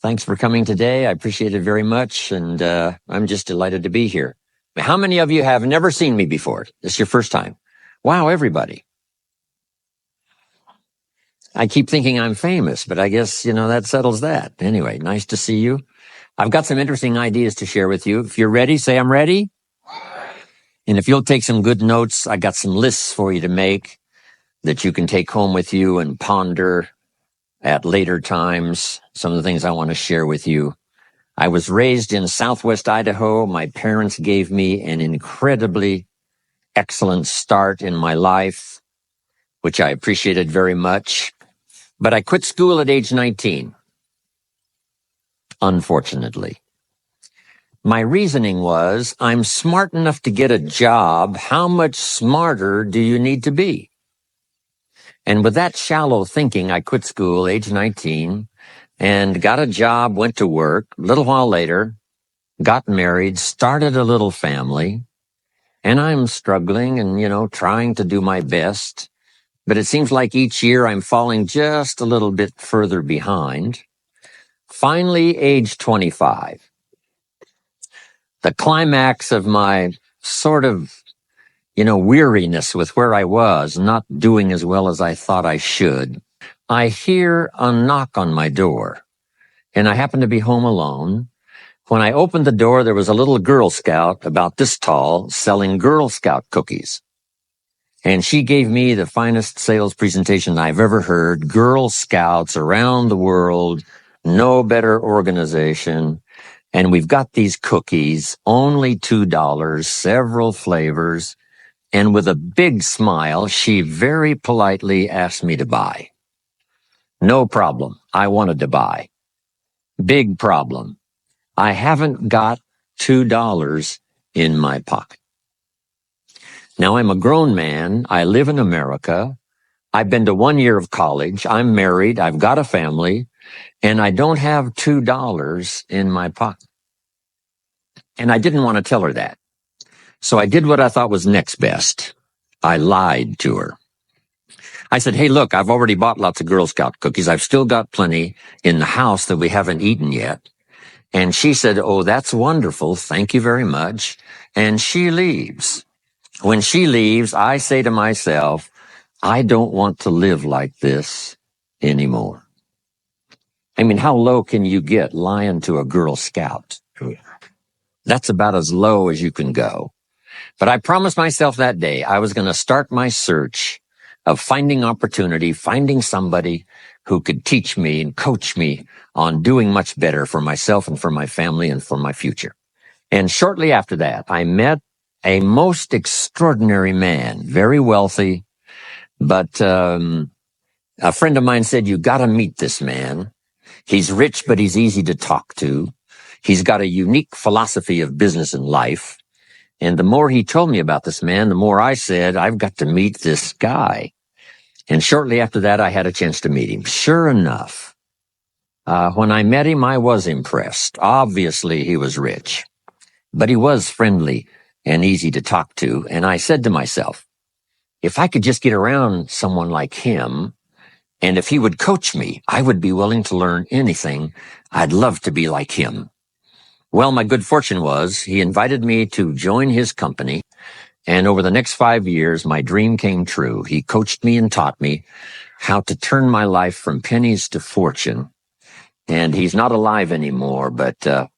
Thanks for coming today. I appreciate it very much, and I'm just delighted to be here. How many of you have never seen me before? This is your first time. Wow, everybody. I keep thinking I'm famous, but I guess, that settles that. Anyway, nice to see you. I've got some interesting ideas to share with you. If you're ready, say I'm ready. And if you'll take some good notes, I got some lists for you to make that you can take home with you and ponder at later times. Some of the things I want to share with you. I was raised in Southwest Idaho. My parents gave me an incredibly excellent start in my life, which I appreciated very much. But I quit school at age 19, unfortunately. My reasoning was, I'm smart enough to get a job. How much smarter do you need to be? And with that shallow thinking, I quit school, age 19, and got a job, went to work. A little while later, got married, started a little family, and I'm struggling and, trying to do my best. But it seems like each year I'm falling just a little bit further behind. Finally, age 25. The climax of my sort of, weariness with where I was, not doing as well as I thought I should. I hear a knock on my door, and I happen to be home alone. When I opened the door, there was a little Girl Scout about this tall selling Girl Scout cookies. And she gave me the finest sales presentation I've ever heard. Girl Scouts around the world, no better organization. And we've got these cookies, only $2, several flavors. And with a big smile, she very politely asked me to buy. No problem. I wanted to buy. Big problem. I haven't got $2 in my pocket. Now, I'm a grown man. I live in America. I've been to 1 year of college. I'm married. I've got a family, and I don't have $2 in my pocket. And I didn't want to tell her that. So I did what I thought was next best. I lied to her. I said, hey, look, I've already bought lots of Girl Scout cookies. I've still got plenty in the house that we haven't eaten yet. And she said, oh, that's wonderful. Thank you very much. And she leaves. When she leaves, I say to myself, I don't want to live like this anymore. I mean, how low can you get lying to a Girl Scout? That's about as low as you can go. But I promised myself that day I was going to start my search of finding opportunity, finding somebody who could teach me and coach me on doing much better for myself and for my family and for my future. And shortly after that, I met a most extraordinary man, very wealthy, but a friend of mine said, you got to meet this man. He's rich, but he's easy to talk to. He's got a unique philosophy of business and life. And the more he told me about this man, the more I said, I've got to meet this guy. And shortly after that, I had a chance to meet him. Sure enough, when I met him, I was impressed. Obviously, he was rich, but he was friendly and easy to talk to. And I said to myself, if I could just get around someone like him, and if he would coach me, I would be willing to learn anything. I'd love to be like him. Well, my good fortune was he invited me to join his company. And over the next 5 years, my dream came true. He coached me and taught me how to turn my life from pennies to fortune. And he's not alive anymore, but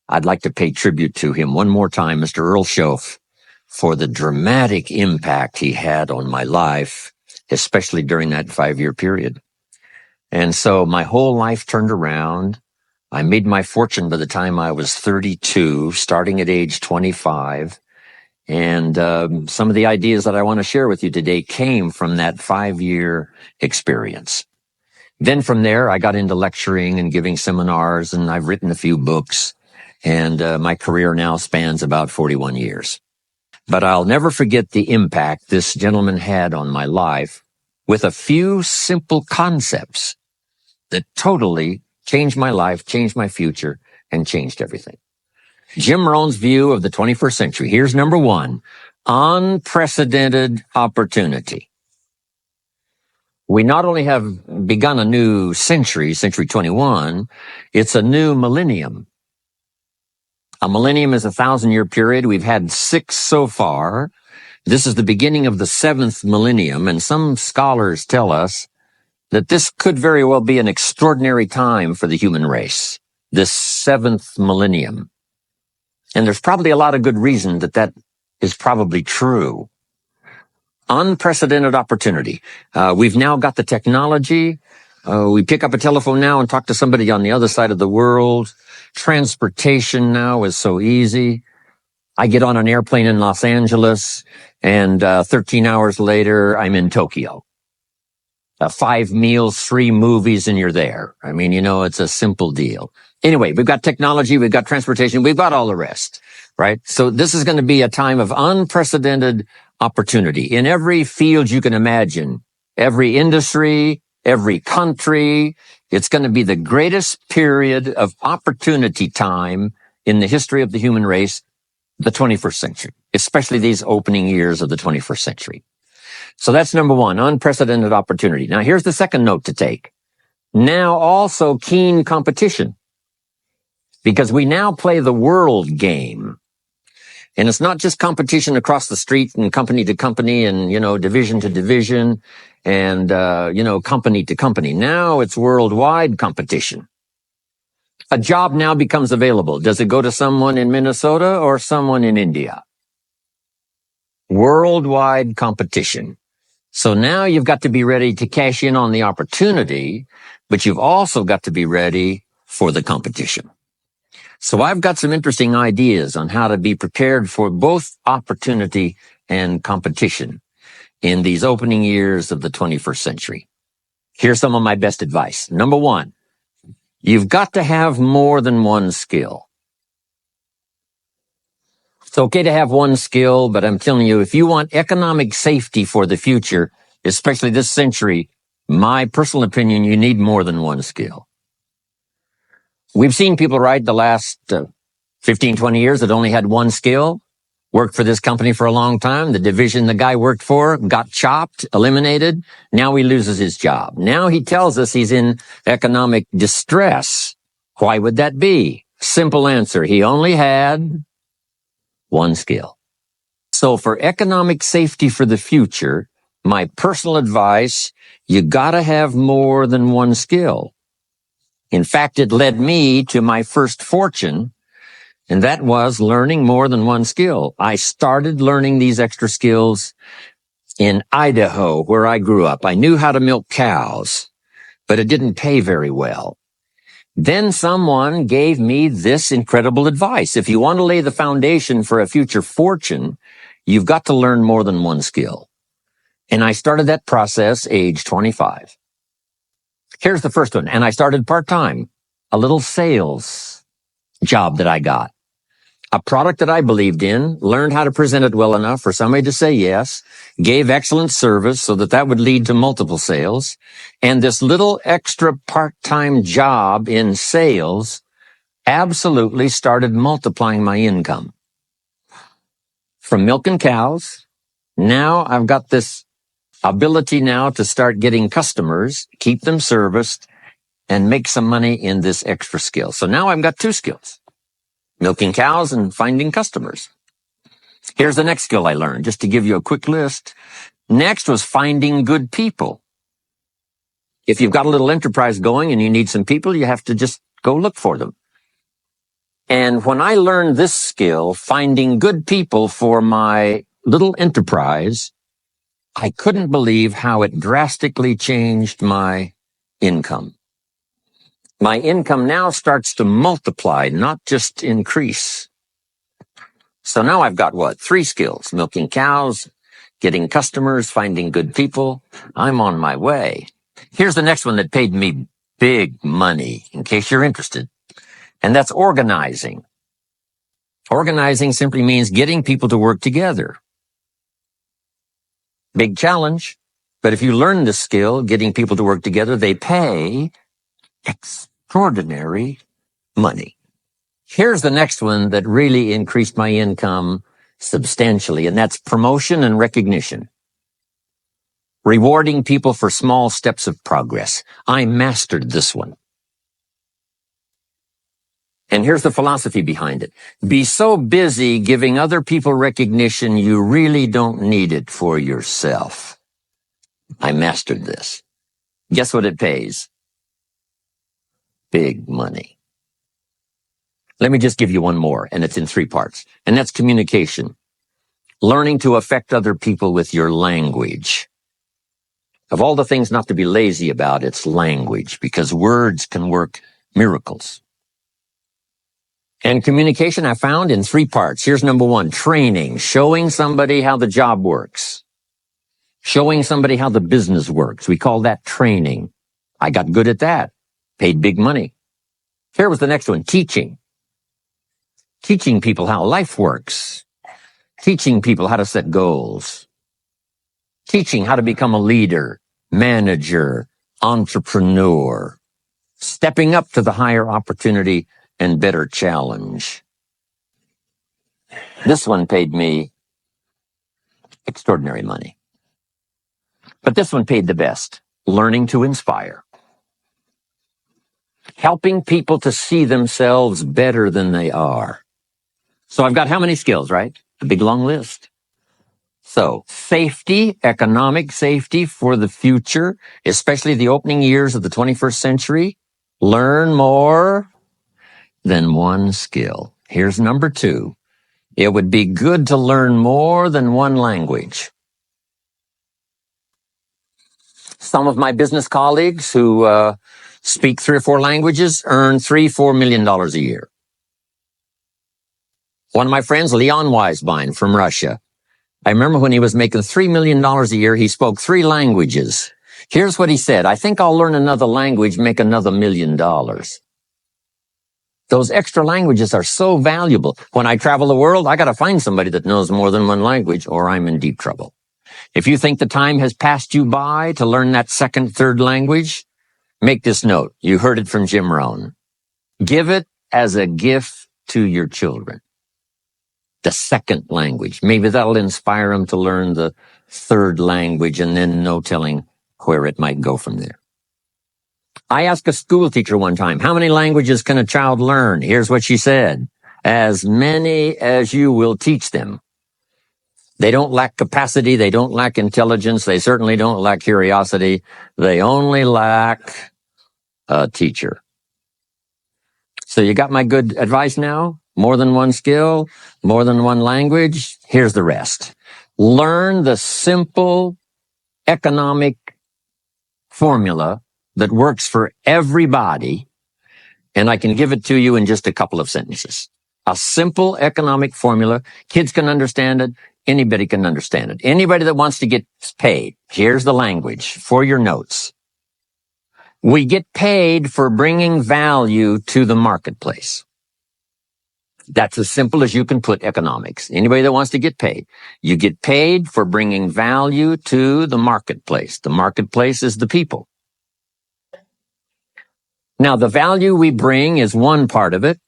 I'd like to pay tribute to him one more time, Mr. Earl Shoaff, for the dramatic impact he had on my life, especially during that 5-year period. And so my whole life turned around. I made my fortune by the time I was 32, starting at age 25. And some of the ideas that I want to share with you today came from that 5-year experience. Then from there, I got into lecturing and giving seminars, and I've written a few books. And my career now spans about 41 years. But I'll never forget the impact this gentleman had on my life with a few simple concepts that totally changed my life, changed my future, and changed everything. Jim Rohn's view of the 21st century. Here's number 1, unprecedented opportunity. We not only have begun a new century, century 21, it's a new millennium. A millennium is a 1,000-year period. We've had 6 so far. This is the beginning of the 7th millennium, and some scholars tell us that this could very well be an extraordinary time for the human race, this 7th millennium. And there's probably a lot of good reason that that is probably true. Unprecedented opportunity. We've now got the technology. We pick up a telephone now and talk to somebody on the other side of the world. Transportation now is so easy. I get on an airplane in Los Angeles, and 13 hours later, I'm in Tokyo. 5 meals, 3 movies, and you're there. I mean, it's a simple deal. Anyway, we've got technology, we've got transportation, we've got all the rest, right? So this is going to be a time of unprecedented opportunity in every field you can imagine, every industry, every country. It's going to be the greatest period of opportunity time in the history of the human race, the 21st century, especially these opening years of the 21st century. So that's number 1, unprecedented opportunity. Now, here's the second note to take. Now also keen competition, because we now play the world game. And it's not just competition across the street and company to company and, division to division and, company to company. Now it's worldwide competition. A job now becomes available. Does it go to someone in Minnesota or someone in India? Worldwide competition. So now you've got to be ready to cash in on the opportunity, but you've also got to be ready for the competition. So I've got some interesting ideas on how to be prepared for both opportunity and competition in these opening years of the 21st century. Here's some of my best advice. Number 1, you've got to have more than one skill. It's okay to have one skill, but I'm telling you, if you want economic safety for the future, especially this century, my personal opinion, you need more than one skill. We've seen people, right, the last 15, 20 years that only had one skill, worked for this company for a long time. The division the guy worked for got chopped, eliminated. Now he loses his job. Now he tells us he's in economic distress. Why would that be? Simple answer. He only had one skill. So for economic safety for the future, my personal advice, you gotta have more than one skill. In fact, it led me to my first fortune, and that was learning more than one skill. I started learning these extra skills in Idaho, where I grew up. I knew how to milk cows, but it didn't pay very well. Then someone gave me this incredible advice. If you want to lay the foundation for a future fortune, you've got to learn more than one skill. And I started that process age 25. Here's the first one. And I started part-time, a little sales job that I got. A product that I believed in, learned how to present it well enough for somebody to say yes, gave excellent service so that that would lead to multiple sales. And this little extra part-time job in sales absolutely started multiplying my income. From milking cows, now I've got this ability now to start getting customers, keep them serviced, and make some money in this extra skill. So now I've got 2 skills. Milking cows and finding customers. Here's the next skill I learned, just to give you a quick list. Next was finding good people. If you've got a little enterprise going and you need some people, you have to just go look for them. And when I learned this skill, finding good people for my little enterprise, I couldn't believe how it drastically changed my income. My income now starts to multiply, not just increase. So now I've got 3 skills: milking cows, getting customers, finding good people. I'm on my way. Here's the next one that paid me big money, in case you're interested. And that's organizing. Organizing simply means getting people to work together. Big challenge. But if you learn this skill, getting people to work together, they pay extraordinary money. Here's the next one that really increased my income substantially, and that's promotion and recognition. Rewarding people for small steps of progress. I mastered this one. And here's the philosophy behind it. Be so busy giving other people recognition you really don't need it for yourself. I mastered this. Guess what it pays? Big money. Let me just give you one more, and it's in 3 parts. And that's communication. Learning to affect other people with your language. Of all the things not to be lazy about, it's language, because words can work miracles. And communication I found in 3 parts. Here's number 1, training, showing somebody how the job works. Showing somebody how the business works. We call that training. I got good at that. Paid big money. Here was the next one, teaching. Teaching people how life works. Teaching people how to set goals. Teaching how to become a leader, manager, entrepreneur. Stepping up to the higher opportunity and better challenge. This one paid me extraordinary money. But this one paid the best. Learning to inspire. Helping people to see themselves better than they are. So I've got how many skills, right? A big long list. So safety, economic safety for the future, especially the opening years of the 21st century. Learn more than one skill. Here's number 2. It would be good to learn more than one language. Some of my business colleagues who speak 3 or 4 languages earn $3-4 million a year. One of my friends, Leon Weisbein from Russia, I remember when he was making $3 million a year, he spoke 3 languages. Here's what he said, I think I'll learn another language, make another $1 million. Those extra languages are so valuable. When I travel the world, I got to find somebody that knows more than one language or I'm in deep trouble. If you think the time has passed you by to learn that 2nd, 3rd language, make this note. You heard it from Jim Rohn. Give it as a gift to your children. The 2nd language. Maybe that'll inspire them to learn the 3rd language and then no telling where it might go from there. I asked a school teacher one time, how many languages can a child learn? Here's what she said. As many as you will teach them. They don't lack capacity. They don't lack intelligence. They certainly don't lack curiosity. They only lack a teacher. So you got my good advice now? More than one skill, more than one language. Here's the rest. Learn the simple economic formula that works for everybody, and I can give it to you in just a couple of sentences. A simple economic formula. Kids can understand it. Anybody can understand it. Anybody that wants to get paid. Here's the language for your notes. We get paid for bringing value to the marketplace. That's as simple as you can put economics. Anybody that wants to get paid. You get paid for bringing value to the marketplace. The marketplace is the people. Now, the value we bring is one part of it,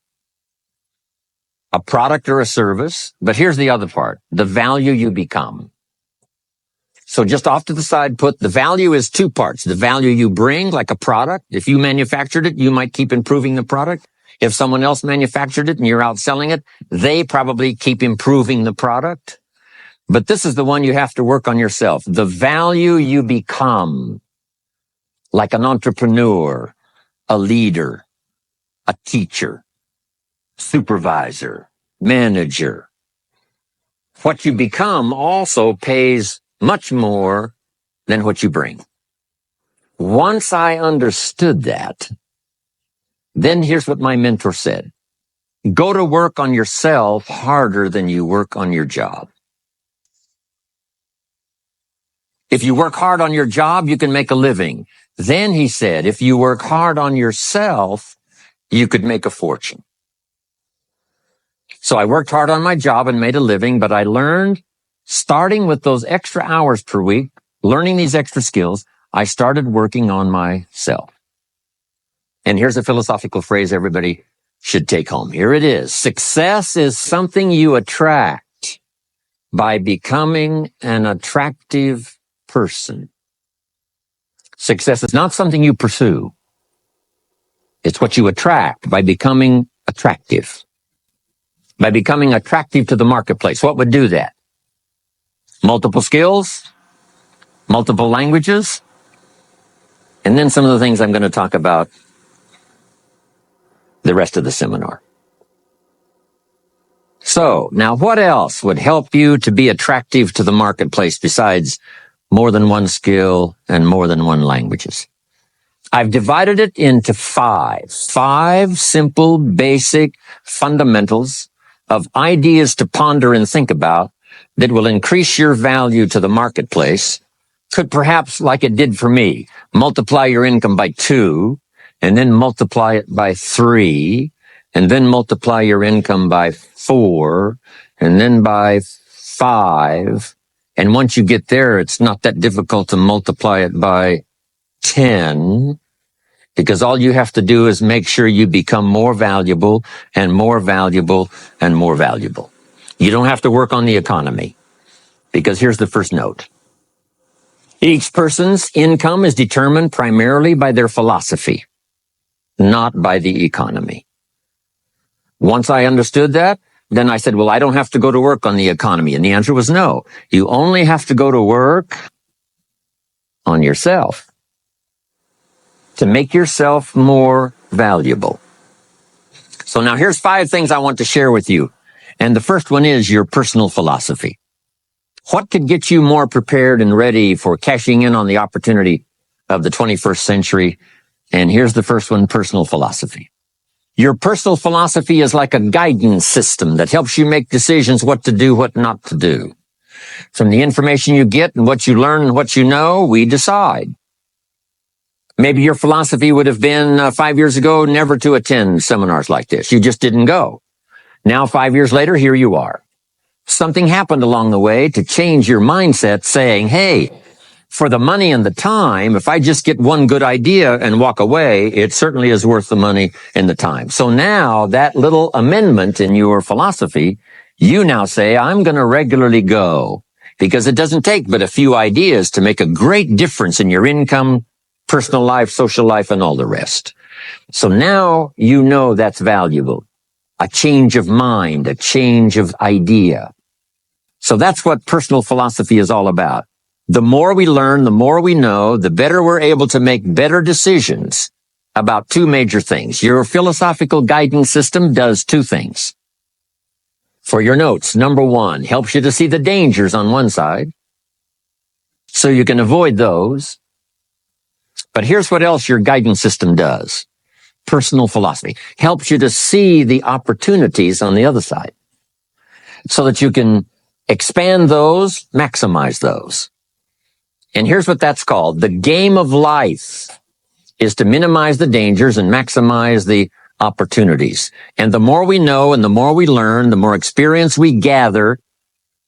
a product or a service. But here's the other part, the value you become. So just off to the side, put the value is 2 parts. The value you bring, like a product. If you manufactured it, you might keep improving the product. If someone else manufactured it and you're out selling it, they probably keep improving the product. But this is the one you have to work on yourself. The value you become, like an entrepreneur, a leader, a teacher, supervisor, manager. What you become also pays much more than what you bring. Once I understood that, then here's what my mentor said. Go to work on yourself harder than you work on your job. If you work hard on your job, you can make a living. Then he said, if you work hard on yourself, you could make a fortune. So I worked hard on my job and made a living, but I learned, starting with those extra hours per week, learning these extra skills, I started working on myself. And here's a philosophical phrase everybody should take home. Here it is. Success is something you attract by becoming an attractive person. Success is not something you pursue. It's what you attract by becoming attractive. By becoming attractive to the marketplace. What would do that? Multiple skills, multiple languages, and then some of the things I'm going to talk about the rest of the seminar. So, now what else would help you to be attractive to the marketplace besides more than one skill and more than one languages? I've divided it into five simple, basic fundamentals of ideas to ponder and think about that will increase your value to the marketplace. Could perhaps, like it did for me, multiply your income by 2, and then multiply it by 3, and then multiply your income by 4, and then by 5. And once you get there, it's not that difficult to multiply it by 10, because all you have to do is make sure you become more valuable and more valuable and more valuable. You don't have to work on the economy, because here's the first note. Each person's income is determined primarily by their philosophy, not by the economy. Once I understood that, then I said, well, I don't have to go to work on the economy. And the answer was no. You only have to go to work on yourself to make yourself more valuable. So now here's 5 things I want to share with you. And the first one is your personal philosophy. What could get you more prepared and ready for cashing in on the opportunity of the 21st century? And here's the first one, personal philosophy. Your personal philosophy is like a guidance system that helps you make decisions what to do, what not to do. From the information you get and what you learn and what you know, we decide. Maybe your philosophy would have been 5 years ago never to attend seminars like this. You just didn't go. Now, 5 years later, here you are. Something happened along the way to change your mindset, saying, hey, for the money and the time, if I just get one good idea and walk away, it certainly is worth the money and the time. So now that little amendment in your philosophy, you now say, I'm going to regularly go, because it doesn't take but a few ideas to make a great difference in your income, personal life, social life, and all the rest. So now you know that's valuable. A change of mind, a change of idea. So that's what personal philosophy is all about. The more we learn, the more we know, the better we're able to make better decisions about 2 major things. Your philosophical guidance system does 2 things. For your notes, number 1, helps you to see the dangers on one side, so you can avoid those. But here's what else your guidance system does. Personal philosophy helps you to see the opportunities on the other side, so that you can expand those, maximize those. And here's what that's called. The game of life is to minimize the dangers and maximize the opportunities. And the more we know and the more we learn, the more experience we gather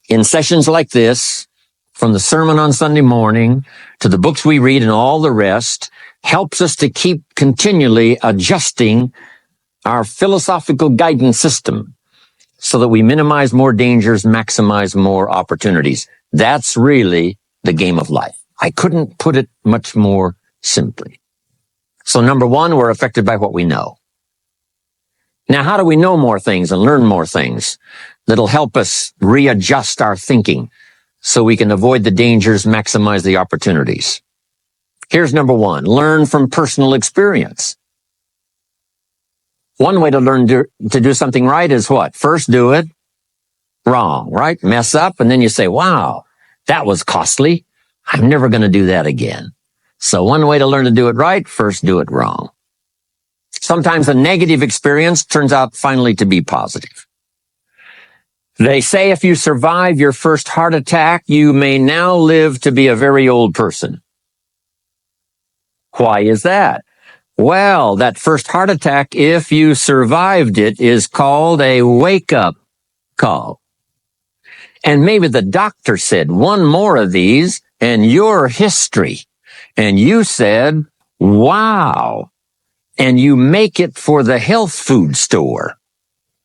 in sessions like this, from the sermon on Sunday morning to the books we read and all the rest, helps us to keep continually adjusting our philosophical guidance system so that we minimize more dangers, maximize more opportunities. That's really the game of life. I couldn't put it much more simply. So number 1, we're affected by what we know. Now, how do we know more things and learn more things that'll help us readjust our thinking so we can avoid the dangers, maximize the opportunities? Here's number 1, learn from personal experience. One way to learn to do something right is what? First, do it wrong, right? Mess up, and then you say, wow, that was costly. I'm never going to do that again. So one way to learn to do it right, first do it wrong. Sometimes a negative experience turns out finally to be positive. They say if you survive your first heart attack, you may now live to be a very old person. Why is that? Well, that first heart attack, if you survived it, is called a wake-up call. And maybe the doctor said, 1 more of these and you're history. And you said, wow. And you make it for the health food store.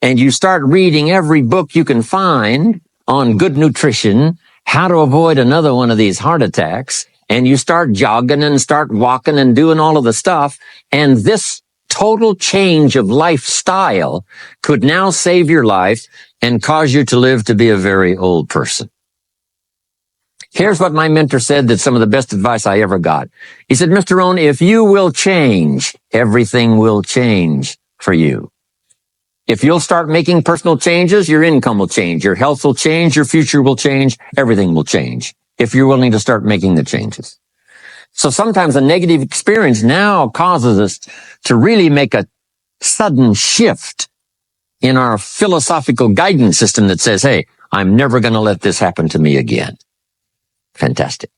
And you start reading every book you can find on good nutrition, how to avoid another one of these heart attacks. and you start jogging and start walking and doing all of the stuff, and this total change of lifestyle could now save your life and cause you to live to be a very old person. Here's what my mentor said, that's some of the best advice I ever got. He said, Mr. Rohn, if you will change, everything will change for you. If you'll start making personal changes, your income will change, your health will change, your future will change, everything will change if you're willing to start making the changes. So sometimes a negative experience now causes us to really make a sudden shift in our philosophical guidance system that says, hey, I'm never going to let this happen to me again. Fantastic.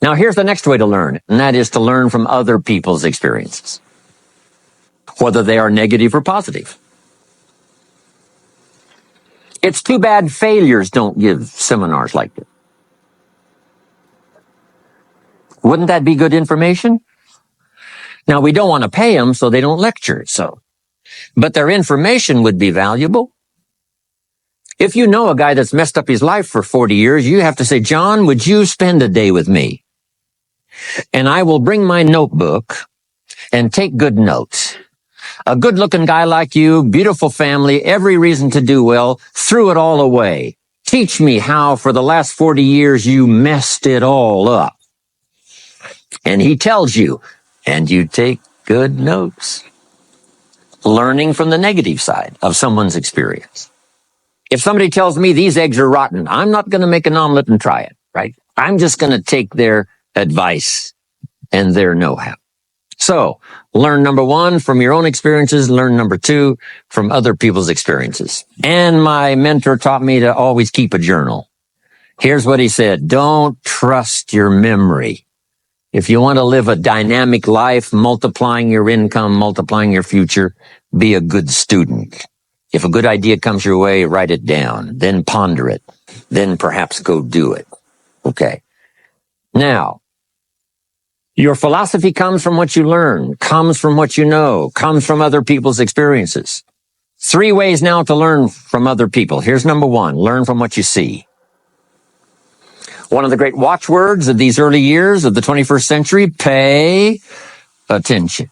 Now here's the next way to learn, and that is to learn from other people's experiences, whether they are negative or positive. It's too bad failures don't give seminars like this. Wouldn't that be good information? Now, we don't want to pay them, so they don't lecture, but their information would be valuable. If you know a guy that's messed up his life for 40 years, you have to say, John, would you spend a day with me? And I will bring my notebook and take good notes. A good-looking guy like you, beautiful family, every reason to do well, threw it all away. Teach me how for the last 40 years you messed it all up. And he tells you, and you take good notes. Learning from the negative side of someone's experience. If somebody tells me these eggs are rotten, I'm not going to make an omelet and try it, right? I'm just going to take their advice and their know-how. So, learn number one from your own experiences, learn number two from other people's experiences. And my mentor taught me to always keep a journal. Here's what he said, don't trust your memory. If you want to live a dynamic life, multiplying your income, multiplying your future, be a good student. If a good idea comes your way, write it down, then ponder it, then perhaps go do it. Okay. Now, your philosophy comes from what you learn, comes from what you know, comes from other people's experiences. 3 ways now to learn from other people. Here's number 1, learn from what you see. One of the great watchwords of these early years of the 21st century, pay attention.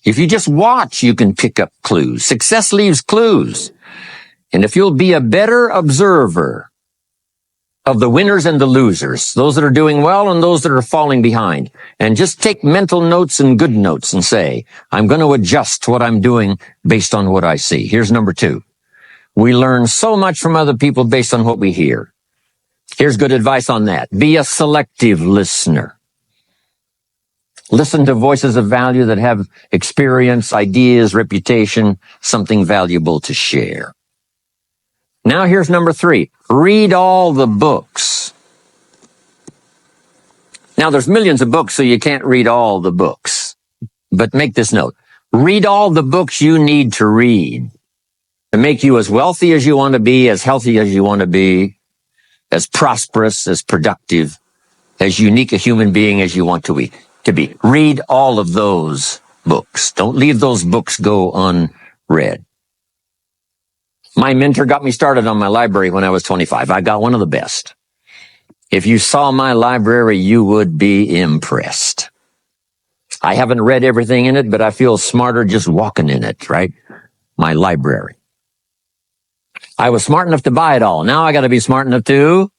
If you just watch, you can pick up clues. Success leaves clues. And if you'll be a better observer of the winners and the losers, those that are doing well and those that are falling behind, and just take mental notes and good notes and say, I'm going to adjust what I'm doing based on what I see. Here's number 2. We learn so much from other people based on what we hear. Here's good advice on that. Be a selective listener. Listen to voices of value that have experience, ideas, reputation, something valuable to share. Now here's number 3. Read all the books. Now there's millions of books, so you can't read all the books. But make this note. Read all the books you need to read to make you as wealthy as you want to be, as healthy as you want to be, as prosperous, as productive, as unique a human being as you want to be. Read all of those books. Don't leave those books go unread. My mentor got me started on my library when I was 25. I got one of the best. If you saw my library, you would be impressed. I haven't read everything in it, but I feel smarter just walking in it, right? My library. I was smart enough to buy it all. Now I got to be smart enough to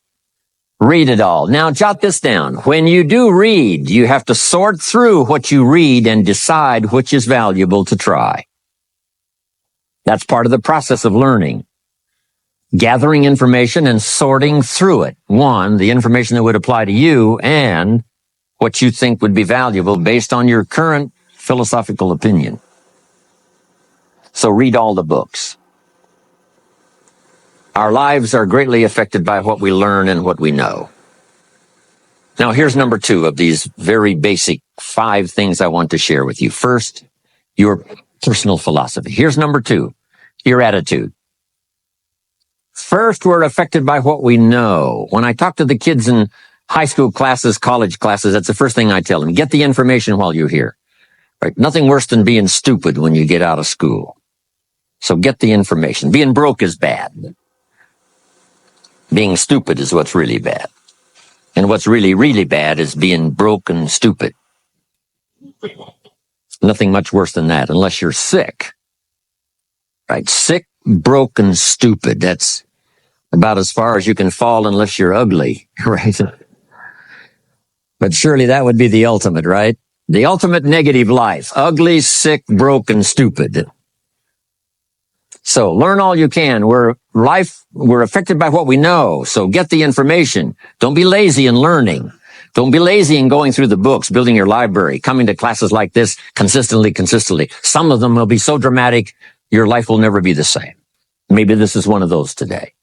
read it all. Now jot this down. When you do read, you have to sort through what you read and decide which is valuable to try. That's part of the process of learning. Gathering information and sorting through it. 1, the information that would apply to you, and what you think would be valuable based on your current philosophical opinion. So read all the books. Our lives are greatly affected by what we learn and what we know. Now, here's number 2 of these very basic 5 things I want to share with you. First, your personal philosophy. Here's number 2, your attitude. First, we're affected by what we know. When I talk to the kids in high school classes, college classes, that's the first thing I tell them. Get the information while you're here. Right? Nothing worse than being stupid when you get out of school. So get the information. Being broke is bad. Being stupid is what's really bad. And what's really, really bad is being broke and stupid. Nothing much worse than that, unless you're sick. Right? Sick, broke, and stupid. That's about as far as you can fall unless you're ugly, right? But surely that would be the ultimate, right? The ultimate negative life. Ugly, sick, broke, and stupid. So learn all you can. We're affected by what we know. So get the information. Don't be lazy in learning. Don't be lazy in going through the books, building your library, coming to classes like this consistently. Some of them will be so dramatic, your life will never be the same. Maybe this is one of those today.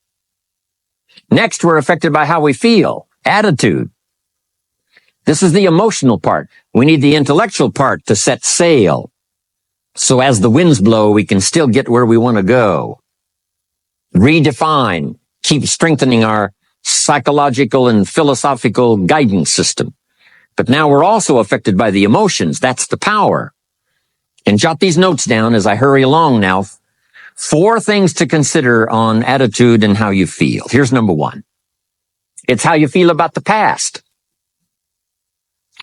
Next, we're affected by how we feel, attitude. This is the emotional part. We need the intellectual part to set sail. So as the winds blow, we can still get where we want to go. Redefine, keep strengthening our psychological and philosophical guidance system. But now we're also affected by the emotions. That's the power. And jot these notes down as I hurry along now. 4 things to consider on attitude and how you feel. Here's number 1. It's how you feel about the past.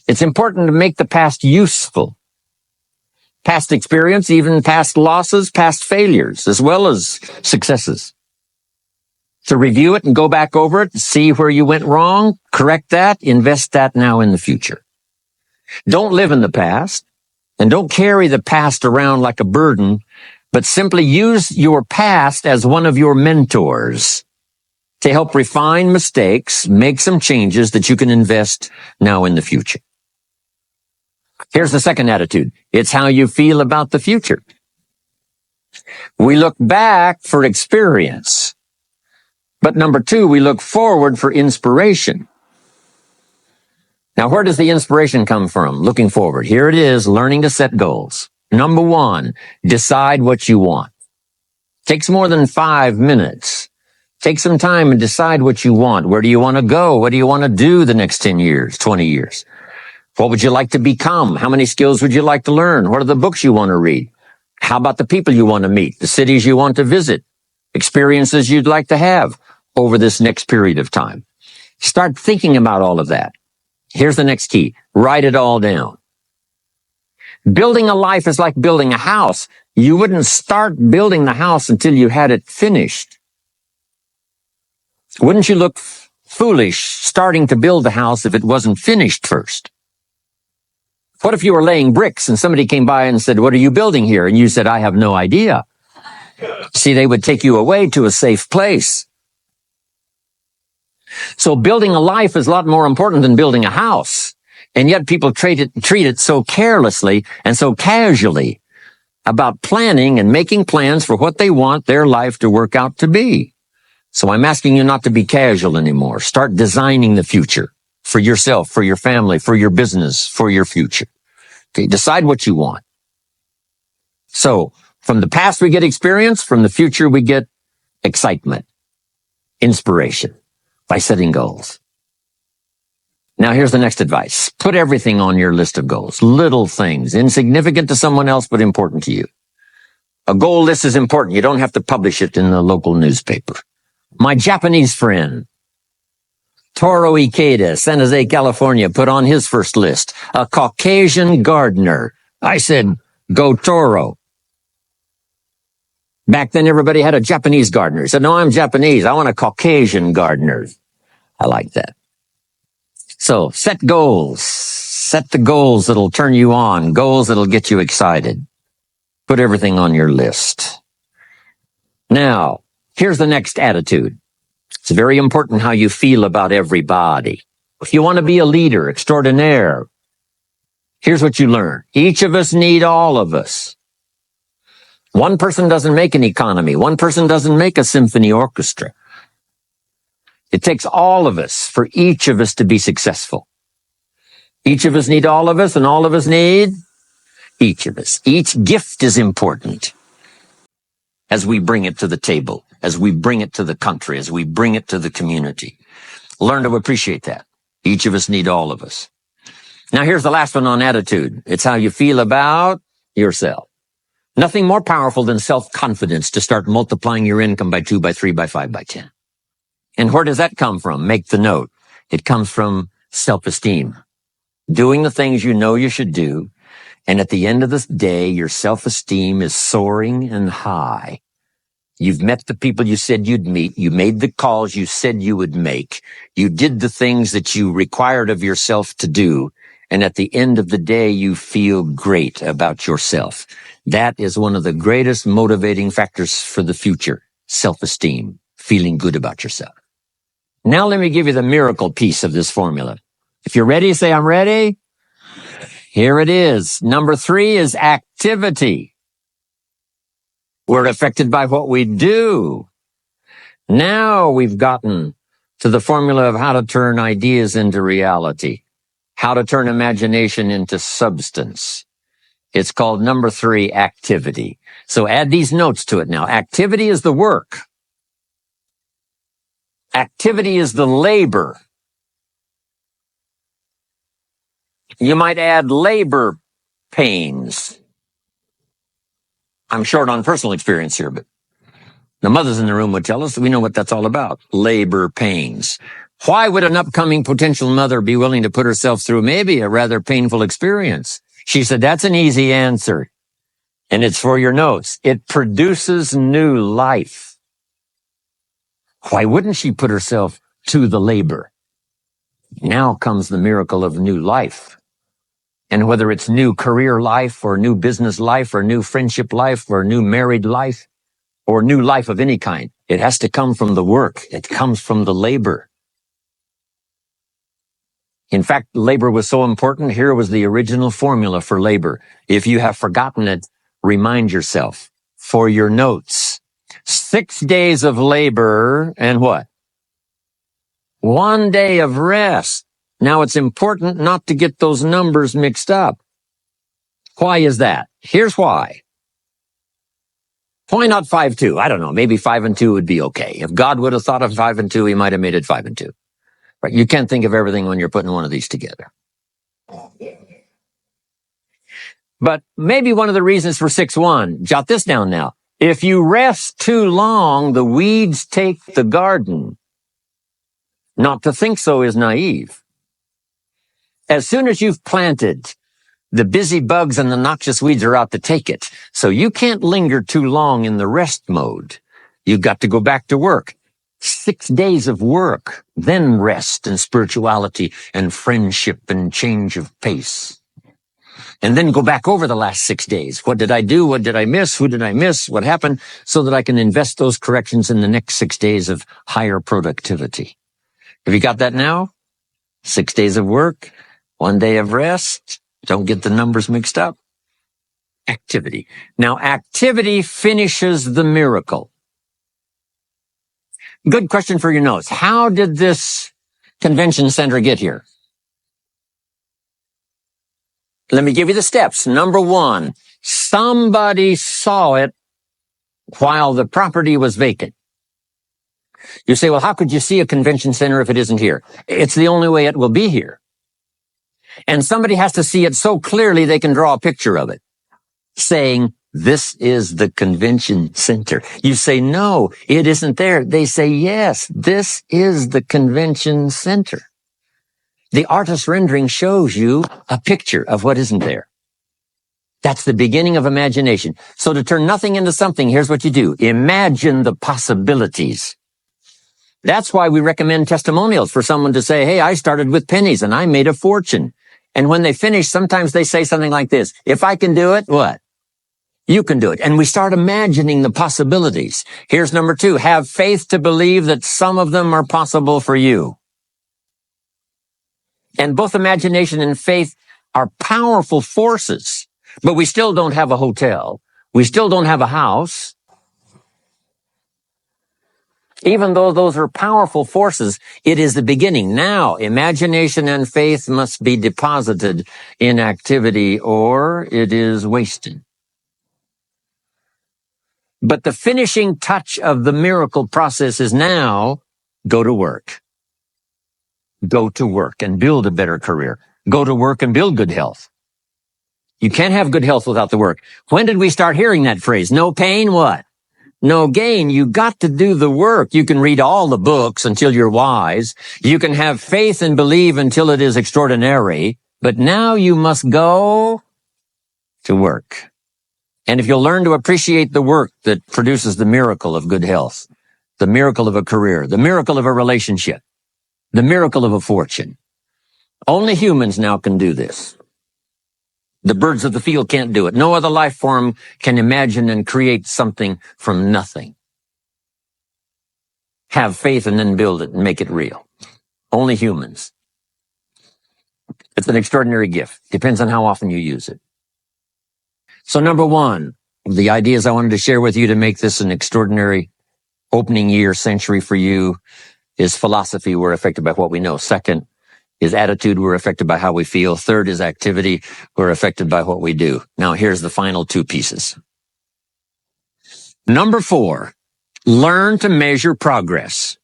It's important to make the past useful. Past experience, even past losses, past failures, as well as successes. To review it and go back over it, see where you went wrong, correct that, invest that now in the future. Don't live in the past, and don't carry the past around like a burden, but simply use your past as one of your mentors to help refine mistakes, make some changes that you can invest now in the future. Here's the second attitude. It's how you feel about the future. We look back for experience. But number 2, we look forward for inspiration. Now, where does the inspiration come from? Looking forward. Here it is, learning to set goals. Number 1, decide what you want. Takes more than 5 minutes. Take some time and decide what you want. Where do you want to go? What do you want to do the next 10 years, 20 years? What would you like to become? How many skills would you like to learn? What are the books you want to read? How about the people you want to meet? The cities you want to visit? Experiences you'd like to have over this next period of time? Start thinking about all of that. Here's the next key. Write it all down. Building a life is like building a house. You wouldn't start building the house until you had it finished. Wouldn't you look foolish starting to build the house if it wasn't finished first? What if you were laying bricks and somebody came by and said, "What are you building here?" And you said, "I have no idea." See, they would take you away to a safe place. So building a life is a lot more important than building a house. And yet people treat it so carelessly and so casually about planning and making plans for what they want their life to work out to be. So I'm asking you not to be casual anymore. Start designing the future for yourself, for your family, for your business, for your future. Okay, decide what you want. So from the past we get experience, from the future we get excitement, inspiration by setting goals. Now here's the next advice. Put everything on your list of goals. Little things, insignificant to someone else, but important to you. A goal list is important. You don't have to publish it in the local newspaper. My Japanese friend, Toro Ikeda, San Jose, California, put on his first list, a Caucasian gardener. I said, go Toro. Back then, everybody had a Japanese gardener. He said, no, I'm Japanese. I want a Caucasian gardener. I like that. So set goals. Set the goals that'll turn you on, goals that'll get you excited. Put everything on your list. Now, here's the next attitude. It's very important how you feel about everybody. If you want to be a leader extraordinaire, here's what you learn. Each of us need all of us. One person doesn't make an economy. One person doesn't make a symphony orchestra. It takes all of us for each of us to be successful. Each of us need all of us, and all of us need each of us. Each gift is important as we bring it to the table, as we bring it to the country, as we bring it to the community. Learn to appreciate that. Each of us need all of us. Now here's the last one on attitude. It's how you feel about yourself. Nothing more powerful than self-confidence to start multiplying your income by 2, by 3, by 5, by 10. And where does that come from? Make the note. It comes from self-esteem, doing the things you know you should do. And at the end of the day, your self-esteem is soaring and high. You've met the people you said you'd meet. You made the calls you said you would make. You did the things that you required of yourself to do. And at the end of the day, you feel great about yourself. That is one of the greatest motivating factors for the future. Self-esteem, feeling good about yourself. Now let me give you the miracle piece of this formula. If you're ready, say, I'm ready. Here it is. Number 3 is activity. We're affected by what we do. Now we've gotten to the formula of how to turn ideas into reality, how to turn imagination into substance. It's called number 3, activity. So add these notes to it now. Activity is the work. Activity is the labor. You might add labor pains. I'm short on personal experience here, but the mothers in the room would tell us that we know what that's all about. Labor pains. Why would an upcoming potential mother be willing to put herself through maybe a rather painful experience? She said, that's an easy answer. And it's for your notes. It produces new life. Why wouldn't she put herself to the labor? Now comes the miracle of new life. And whether it's new career life or new business life or new friendship life or new married life or new life of any kind, it has to come from the work. It comes from the labor. In fact, labor was so important. Here was the original formula for labor. If you have forgotten it, remind yourself. For your notes, 6 days of labor and what? 1 day of rest. Now it's important not to get those numbers mixed up. Why is that? Here's why. Why not 5-2? I don't know. Maybe 5 and 2 would be okay. If God would have thought of 5 and 2, he might have made it 5 and 2. Right? You can't think of everything when you're putting one of these together. But maybe one of the reasons for 6-1, jot this down now. If you rest too long, the weeds take the garden. Not to think so is naive. As soon as you've planted, the busy bugs and the noxious weeds are out to take it. So you can't linger too long in the rest mode. You've got to go back to work. 6 days of work, then rest and spirituality and friendship and change of pace. And then go back over the last 6 days. What did I do? What did I miss? Who did I miss? What happened? So that I can invest those corrections in the next 6 days of higher productivity. Have you got that now? 6 days of work, 1 day of rest. Don't get the numbers mixed up. Activity. Now, activity finishes the miracle. Good question for your notes. How did this convention center get here? Let me give you the steps. Number 1, somebody saw it while the property was vacant. You say, well, how could you see a convention center if it isn't here? It's the only way it will be here. And somebody has to see it so clearly they can draw a picture of it, saying, this is the convention center. You say, no, it isn't there. They say, yes, this is the convention center. The artist's rendering shows you a picture of what isn't there. That's the beginning of imagination. So to turn nothing into something, here's what you do. Imagine the possibilities. That's why we recommend testimonials for someone to say, hey, I started with pennies and I made a fortune. And when they finish, sometimes they say something like this. If I can do it, what? You can do it. And we start imagining the possibilities. Here's number 2. Have faith to believe that some of them are possible for you. And both imagination and faith are powerful forces, but we still don't have a hotel. We still don't have a house. Even though those are powerful forces, it is the beginning. Now, imagination and faith must be deposited in activity or it is wasted. But the finishing touch of the miracle process is now go to work. Go to work and build a better career. Go to work and build good health. You can't have good health without the work. When did we start hearing that phrase? No pain, what? no gain. You got to do the work. You can read all the books until you're wise. You can have faith and believe until it is extraordinary. But now you must go to work. And if you'll learn to appreciate the work that produces the miracle of good health, the miracle of a career, the miracle of a relationship, the miracle of a fortune, only humans now can do this. The birds of the field can't do it. No other life form can imagine and create something from nothing. Have faith and then build it and make it real. Only humans. It's an extraordinary gift. Depends on how often you use it. So number one, the ideas I wanted to share with you to make this an extraordinary opening year century for you is philosophy. We're affected by what we know. Second is attitude. We're affected by how we feel. Third is activity. We're affected by what we do. Now here's the final two pieces. Number 4, learn to measure progress.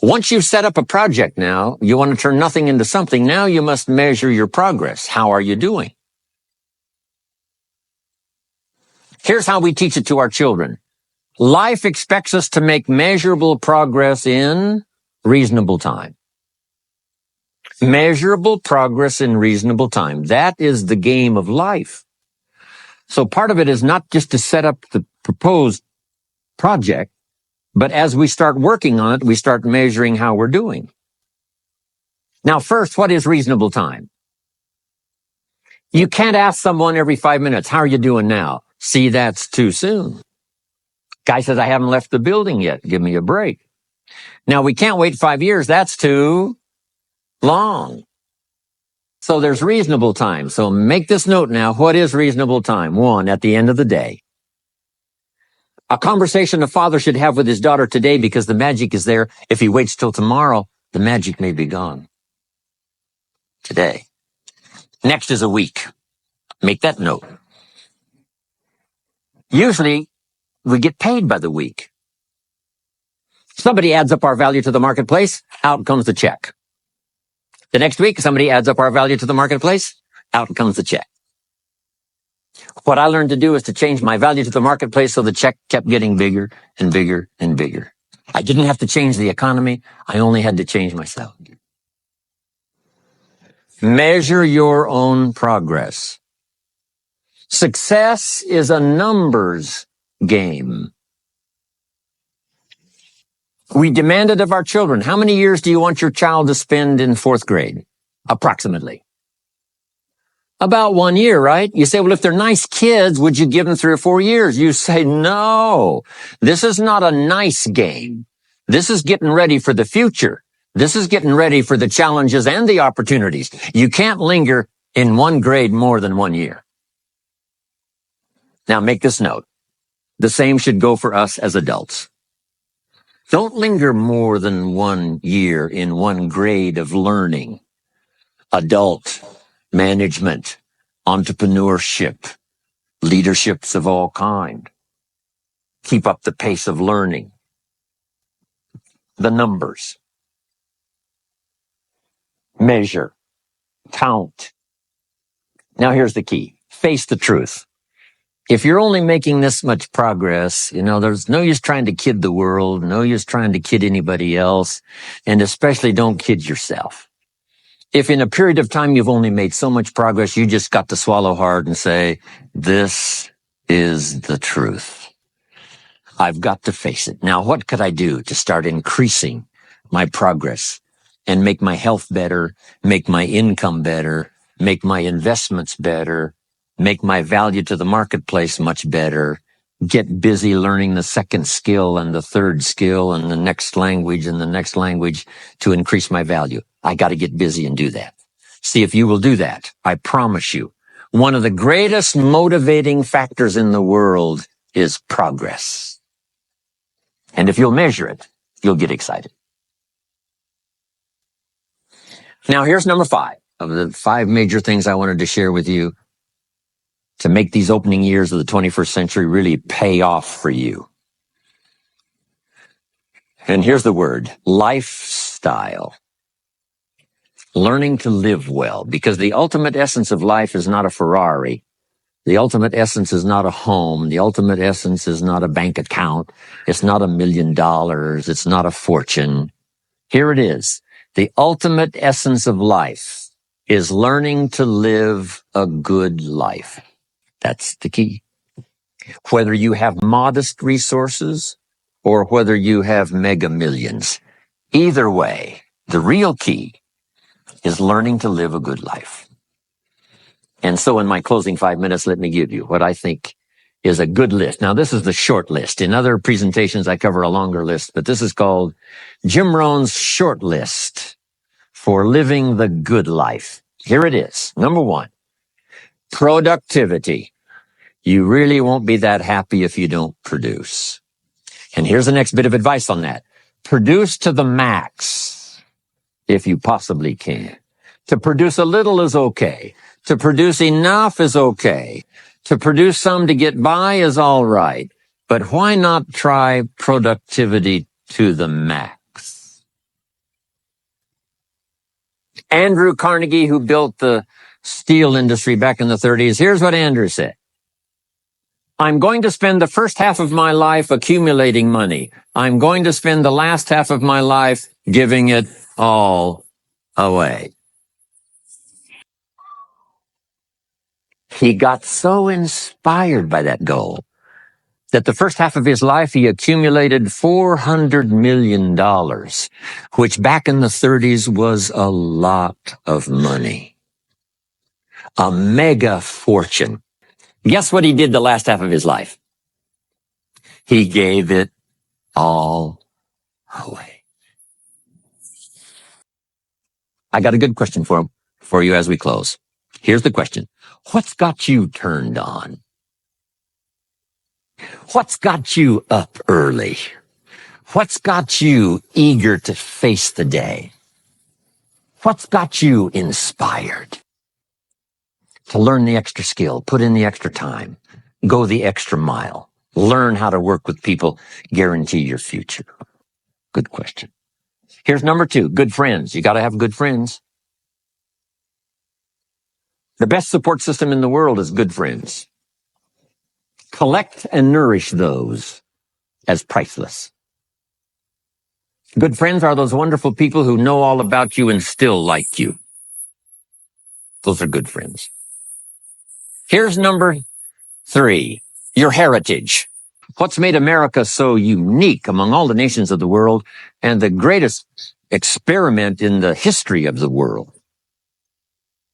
Once you've set up a project now, you want to turn nothing into something. Now you must measure your progress. How are you doing? Here's how we teach it to our children. Life expects us to make measurable progress in reasonable time. Measurable progress in reasonable time. That is the game of life. So part of it is not just to set up the proposed project, but as we start working on it, we start measuring how we're doing. Now, first, what is reasonable time? You can't ask someone every 5 minutes, how are you doing now? See, that's too soon. Guy says, I haven't left the building yet. Give me a break. Now, we can't wait 5 years. That's too long. So there's reasonable time. So make this note now. What is reasonable time? 1, at the end of the day. A conversation a father should have with his daughter today because the magic is there. If he waits till tomorrow, the magic may be gone. Today. Next is a week. Make that note. Usually, we get paid by the week. Somebody adds up our value to the marketplace, out comes the check. The next week, somebody adds up our value to the marketplace, out comes the check. What I learned to do is to change my value to the marketplace so the check kept getting bigger and bigger and bigger. I didn't have to change the economy. I only had to change myself. Measure your own progress. Success is a numbers game. We demanded of our children, how many years do you want your child to spend in 4th grade? Approximately. About 1 year, right? You say, well, if they're nice kids, would you give them 3 or 4 years? You say, no, this is not a nice game. This is getting ready for the future. This is getting ready for the challenges and the opportunities. You can't linger in 1 grade more than 1 year. Now make this note. The same should go for us as adults. Don't linger more than 1 year in 1 grade of learning. Adult, management, entrepreneurship, leaderships of all kind. Keep up the pace of learning. The numbers. Measure. Count. Now here's the key. Face the truth. If you're only making this much progress, there's no use trying to kid the world, no use trying to kid anybody else, and especially don't kid yourself. If in a period of time you've only made so much progress, you just got to swallow hard and say, this is the truth. I've got to face it. Now, what could I do to start increasing my progress and make my health better, make my income better, make my investments better, make my value to the marketplace much better, get busy learning the second skill and the third skill and the next language and the next language to increase my value? I got to get busy and do that. See, if you will do that, I promise you, one of the greatest motivating factors in the world is progress. And if you'll measure it, you'll get excited. Now, here's number 5 of the 5 major things I wanted to share with you to make these opening years of the 21st century really pay off for you. And here's the word, lifestyle. Learning to live well, because the ultimate essence of life is not a Ferrari. The ultimate essence is not a home. The ultimate essence is not a bank account. It's not $1 million. It's not a fortune. Here it is. The ultimate essence of life is learning to live a good life. That's the key. Whether you have modest resources or whether you have mega millions, either way, the real key is learning to live a good life. And so in my closing 5 minutes, let me give you what I think is a good list. Now, this is the short list. In other presentations, I cover a longer list, but this is called Jim Rohn's short list for living the good life. Here it is. Number 1, productivity. You really won't be that happy if you don't produce. And here's the next bit of advice on that. Produce to the max if you possibly can. To produce a little is okay. To produce enough is okay. To produce some to get by is all right. But why not try productivity to the max? Andrew Carnegie, who built the steel industry back in the 30s, here's what Andrew said. I'm going to spend the first half of my life accumulating money. I'm going to spend the last half of my life giving it all away. He got so inspired by that goal that the first half of his life he accumulated $400 million, which back in the 30s was a lot of money. A mega fortune. Guess what he did the last half of his life? He gave it all away. I got a good question for you as we close. Here's the question. What's got you turned on? What's got you up early? What's got you eager to face the day? What's got you inspired to learn the extra skill, put in the extra time, go the extra mile, learn how to work with people, guarantee your future? Good question. Here's number 2, good friends. You got to have good friends. The best support system in the world is good friends. Collect and nourish those as priceless. Good friends are those wonderful people who know all about you and still like you. Those are good friends. Here's number 3, your heritage. What's made America so unique among all the nations of the world and the greatest experiment in the history of the world?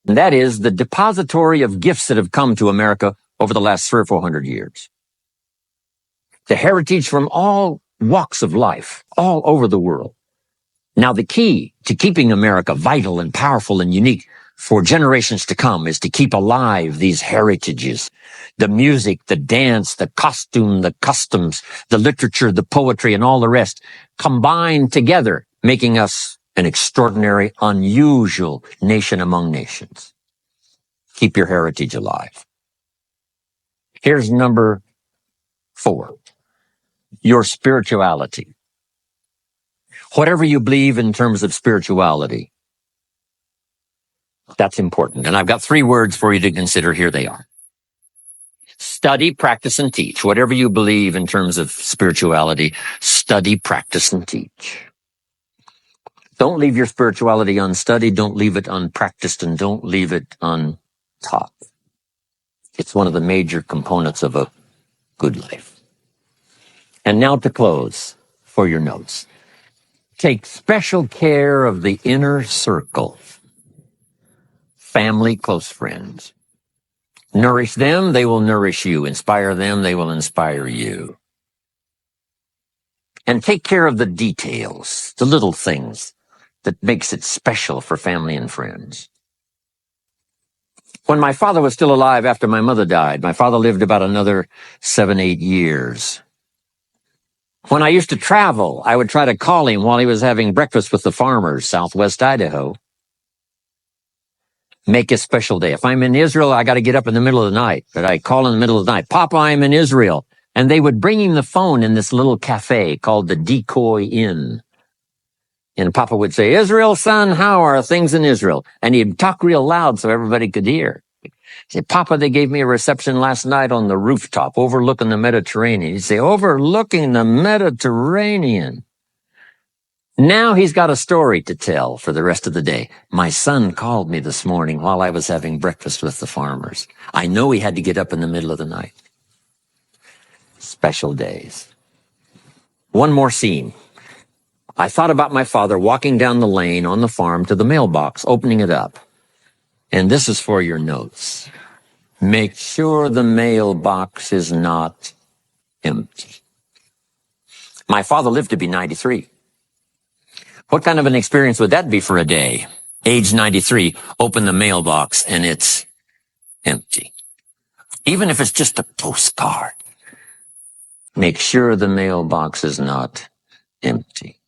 And that is the depository of gifts that have come to America over the last 300 or 400 years. The heritage from all walks of life, all over the world. Now, the key to keeping America vital and powerful and unique for generations to come is to keep alive these heritages. The music, the dance, the costume, the customs, the literature, the poetry, and all the rest combined together, making us an extraordinary, unusual nation among nations. Keep your heritage alive. Here's number 4, your spirituality. Whatever you believe in terms of spirituality, that's important. And I've got 3 words for you to consider. Here they are. Study, practice, and teach. Whatever you believe in terms of spirituality, study, practice, and teach. Don't leave your spirituality unstudied. Don't leave it unpracticed, and don't leave it untaught. It's one of the major components of a good life. And now to close for your notes. Take special care of the inner circle. Family, close friends. Nourish them, they will nourish you. Inspire them, they will inspire you. And take care of the details, the little things that makes it special for family and friends. When my father was still alive after my mother died, my father lived about another 7, 8 years. When I used to travel, I would try to call him while he was having breakfast with the farmers, Southwest Idaho. Make a special day. If I'm in Israel, I got to get up in the middle of the night. But I call in the middle of the night, Papa, I'm in Israel. And they would bring him the phone in this little cafe called the Decoy Inn. And Papa would say, Israel, son, how are things in Israel? And he'd talk real loud so everybody could hear. Say, Papa, they gave me a reception last night on the rooftop overlooking the Mediterranean. He'd say, overlooking the Mediterranean. Now he's got a story to tell for the rest of the day. My son called me this morning while I was having breakfast with the farmers. I know he had to get up in the middle of the night. Special days. One more scene. I thought about my father walking down the lane on the farm to the mailbox, opening it up. And this is for your notes. Make sure the mailbox is not empty. My father lived to be 93. What kind of an experience would that be for a day? Age 93, open the mailbox and it's empty. Even if it's just a postcard. Make sure the mailbox is not empty.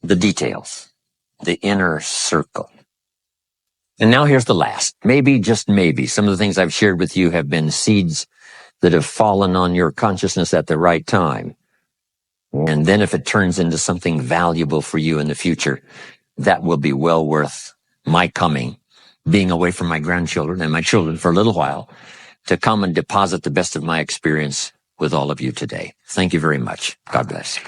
The details, the inner circle. And now here's the last. Maybe, just maybe, some of the things I've shared with you have been seeds that have fallen on your consciousness at the right time. And then if it turns into something valuable for you in the future, that will be well worth my coming, being away from my grandchildren and my children for a little while, to come and deposit the best of my experience with all of you today. Thank you very much. God bless.